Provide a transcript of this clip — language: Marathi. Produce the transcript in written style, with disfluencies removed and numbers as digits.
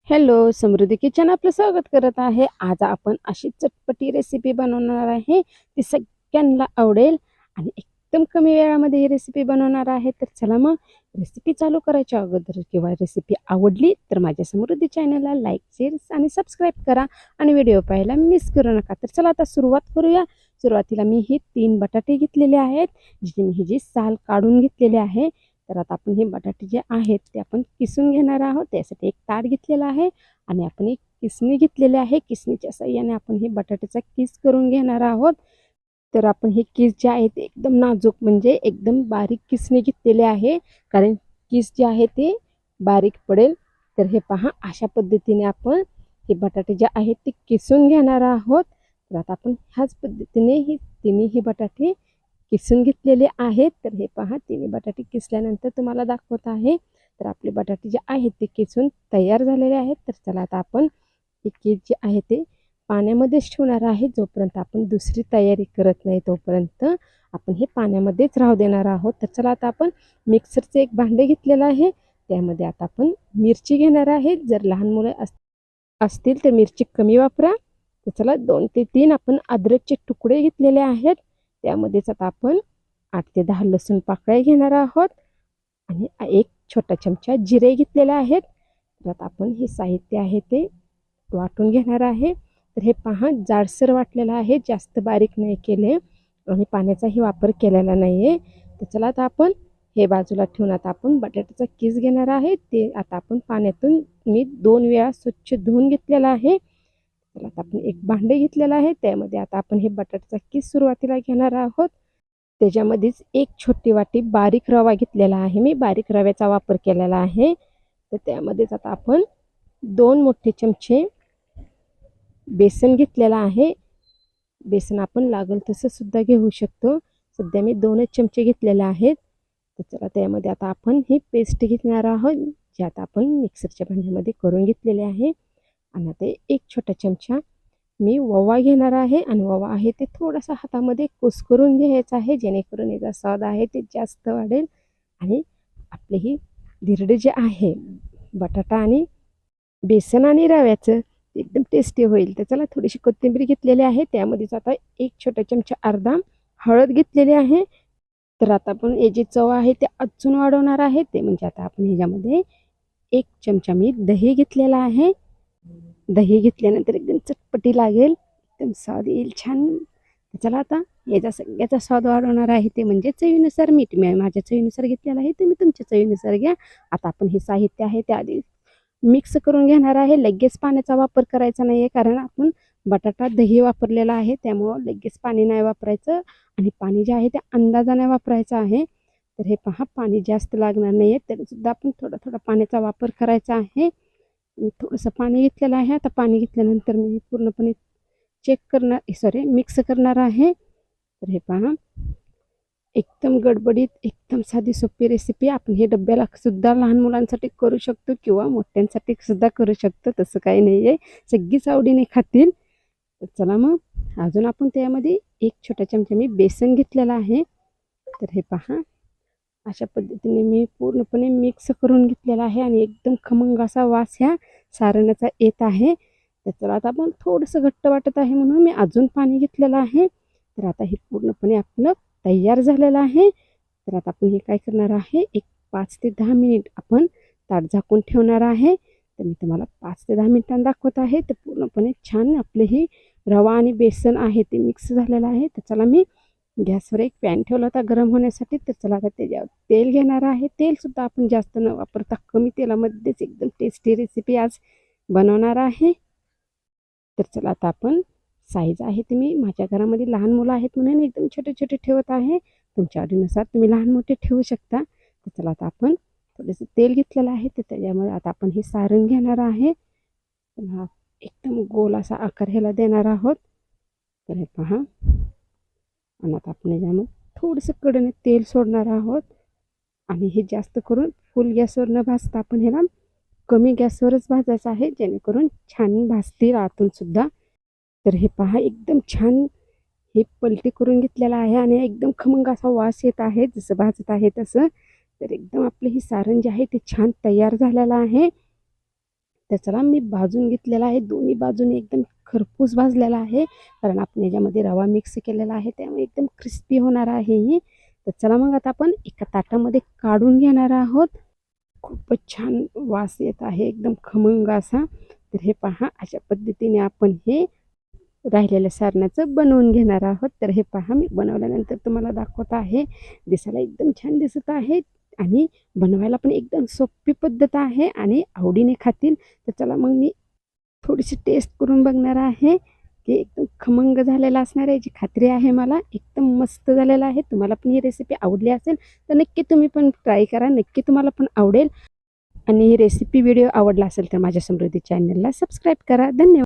हॅलो, समृद्धी किचन आपलं स्वागत करत आहे. आज आपण अशी चटपटी रेसिपी बनवणार आहे. ती सगळ्यांना आवडेल आणि एकदम कमी वेळामध्ये ही रेसिपी बनवणार आहे. तर चला मग रेसिपी चालू करायच्या अगोदर किंवा रेसिपी आवडली तर माझ्या समृद्धी चॅनलला लाईक, शेअर आणि सबस्क्राईब करा आणि व्हिडिओ पाहायला मिस करू नका. तर चला आता सुरुवात करूया. सुरुवातीला मी हे 3 बटाटे घेतलेले आहेत, जी मी जी साल काढून घेतलेले आहे. तर आता आपण हे बटाटे जे आहेत ते आपण किसून घेणार आहोत. त्यासाठी एक ताट घेतलेला आहे आणि आपण एक किसणी घेतलेली आहे. किसणीच्या साहाय्याने आपण हे बटाट्याचा किस करून घेणार आहोत. तर आपण हे किस जे आहे ते एकदम नाजूक म्हणजे एकदम बारीक किसणी घेतलेले आहे, कारण किस जे आहे ते बारीक पडेल. तर हे पहा, अशा पद्धतीने आपण हे बटाटे जे आहेत ते किसून घेणार आहोत. तर आता आपण ह्याच पद्धतीने ही तिन्ही बटाटे किसून घेतलेले आहेत. तर हे पहा, तिन्ही बटाटे किसल्यानंतर तुम्हाला दाखवत आहे. तर आपले बटाटे जे आहेत ते किसून तयार झालेले आहेत. तर चला आता आपण हे किस जे आहे ते पाण्यामध्येच ठेवणार आहे. जोपर्यंत आपण दुसरी तयारी करत नाही तोपर्यंत आपण हे पाण्यामध्येच राहू देणार आहोत. तर चला आता आपण मिक्सरचे एक भांडे घेतलेलं आहे. त्यामध्ये आता आपण मिरची घेणार आहे. जर लहान मुलं असतील तर मिरची कमी वापरा. तर चला 2 ते 3 आपण अद्रकचे तुकडे घेतलेले आहेत. त्यामध्येच आता आपण 8 ते 10 लसूण पाकळ्या घेणार आहोत आणि एक छोटा चमचा जिरे घेतलेले आहेत. तर आता आपण हे साहित्य आहे ते वाटून घेणार आहे. तर हे पहा, जाडसर वाटलेलं आहे, जास्त बारीक नाही केले आणि पाण्याचाही वापर केलेला नाही आहे. तर चला आता आपण हे बाजूला ठेवून आता आपण बटाट्याचा किस घेणार आहे. ते आता आपण पाण्यातून मी 2 वेळा स्वच्छ धुवून घेतलेला आहे. तर आता आपण एक भांडे घेतलेलं आहे. त्यामध्ये आता आपण हे बटाट्याचा किस सुरुवातीला घेणार आहोत. त्याच्यामध्येच एक छोटी वाटी बारीक रवा घेतलेला आहे. मी बारीक रव्याचा वापर केलेला आहे. तर त्यामध्येच आता आपण 2 मोठे चमचे बेसन घेतलेला आहे. बेसन आपण लागेल तसं सुद्धा घेऊ शकतो. सध्या मी 2च चमचे घेतलेले आहेत. तर चला त्यामध्ये आता आपण ही पेस्ट घेणार आहोत, जी आता आपण मिक्सरच्या भांड्यामध्ये करून घेतलेली आहे. आणि आता एक छोटा चमचा मी ओवा घेणार आहे आणि ओवा आहे ते थोडासा हातामध्ये कुस्करून घ्यायचा आहे, जेणेकरून याचा स्वाद आहे ते जास्त वाढेल आणि आपले ही धिरडे जे आहे बटाटा आणि बेसन आणि रव्याचं एकदम टेस्टी होईल. तर चला थोडीशी कोथिंबीर घेतलेली आहे. त्यामध्येच आता एक छोटा चमचा अर्धा हळद घेतलेली आहे. तर आता आपण हे जी चव आहे ते अजून वाढवणार आहे. ते म्हणजे आता आपण ह्याच्यामध्ये एक चमचा मी दही घेतलेला आहे. दही घेतल्यानंतर एकदम चटपटी लागेल, एकदम स्वाद येईल छान. चला आता याचा सगळ्याचा स्वाद वाढवणार आहे ते म्हणजे चवीनुसार मीठ. मी माझ्या चवीनुसार घेतलेलं आहे, तुम्ही तुमच्या चवीनुसार घ्या. आता आपण हे साहित्य आहे ते आधी मिक्स करून घेणार आहे. लगेच पाण्याचा वापर करायचा नाही आहे, कारण आपण बटाटा दही वापरलेला आहे, त्यामुळं लगेच पाणी नाही वापरायचं आणि पाणी जे आहे ते अंदाजाने वापरायचं आहे. तर हे पहा, पाणी जास्त लागणार नाही आहे, तरीसुद्धा आपण थोडा थोडा पाण्याचा वापर करायचा आहे. मी थोडंसं पाणी घेतलेलं आहे. आता पाणी घेतल्यानंतर मी पूर्णपणे मिक्स करणार आहे. तर हे पहा, एकदम गडबडीत एकदम साधी सोपी रेसिपी. आपण हे डब्याला सुद्धा लहान मुलांसाठी करू शकतो किंवा मोठ्यांसाठी सुद्धा करू शकतो, तसं काही नाही आहे, सगळीच आवडीने खातील. तर चला मग अजून आपण त्यामध्ये एक छोटा चमचा मी बेसन घेतलेला आहे. तर हे पहा, अशा पद्धतीने मी पूर्णपणे मिक्स करून घेतलेला आहे आणि एकदम खमंग असा वास ह्या सारणाचा येत आहे. तर चला आता आपण थोडंसं घट्ट वाटत आहे म्हणून मी अजून पाणी घेतलेलं आहे. तर आता हे पूर्णपणे आपलं तयार झालेलं आहे. तर आता आपण हे काय करणार आहे, एक 5 ते 10 मिनिट आपण ताट झाकून ठेवणार आहे. तर मी तुम्हाला 5 ते 10 मिनिटांनी दाखवत आहे. तर पूर्णपणे छान आपले हे रवा आणि बेसन आहे ते मिक्स झालेलं आहे. तर चला मी गॅसवर एक पॅन ठेवला होता गरम होण्यासाठी. तर चला आता त्याच्यावर तेल घेणार आहे. तेलसुद्धा आपण जास्त न वापरता कमी तेलामध्येच एकदम टेस्टी रेसिपी आज बनवणार आहे. तर चला आता आपण साईज आहे ते मी माझ्या घरामध्ये लहान मुलं आहेत म्हणून एकदम छोटे छोटे ठेवत आहे. तुमच्या आवडीनुसार तुम्ही लहान मोठे ठेवू शकता. तर चला आता आपण थोडंसं तेल घेतलेलं आहे, तर त्याच्यामुळे आता आपण हे सारण घेणार आहे. हा एकदम गोल असा आकार ह्याला देणार आहोत. तर हे पहा, आणि आता आपण याच्यामध्ये थोडंसं कडेने तेल सोडणार आहोत आणि हे जास्त करून फुल गॅसवर न भाजता आपण ह्याला कमी गॅसवरच भाजायचं आहे, जेणेकरून छान भाजतील आतून सुद्धा. तर हे पहा, एकदम छान हे पलटी करून घेतलेलं आहे आणि एकदम खमंग असा वास येत आहे जसं भाजत आहे तसं. तर एकदम आपलं हे सारण जे आहे ते छान तयार झालेलं आहे. तर चला मी भाजून घेतलेला आहे, दोन्ही बाजूने एकदम खरपूस भाजलेला आहे, कारण आपण याच्यामध्ये रवा मिक्स केलेला आहे त्यामुळे एकदम क्रिस्पी होणार आहे ही. तर चला मग आता आपण एका ताटामध्ये काढून घेणार आहोत. खूपच छान वास येत आहे, एकदम खमंग असा. तर हे पहा, अशा पद्धतीने आपण हे राहिलेल्या सारणाचं बनवून घेणार आहोत. तर हे पहा, मी बनवल्यानंतर तुम्हाला दाखवत आहे. दिसायला एकदम छान दिसत आहे आणि बनवायला पण एकदम सोपी पद्धत आहे आणि आवडीने खातील. तर चला मग मी थोडीशी टेस्ट करून बघणार आहे की एकदम खमंग झालेला असणार आहे, याची खात्री आहे मला. एकदम मस्त झालेला आहे. तुम्हाला पण ही रेसिपी आवडली असेल तर नक्की तुम्ही पण ट्राय करा, नक्की तुम्हाला पण आवडेल. आणि ही रेसिपी व्हिडिओ आवडला असेल तर माझ्या समृद्धी चॅनलला सबस्क्राईब करा. धन्यवाद.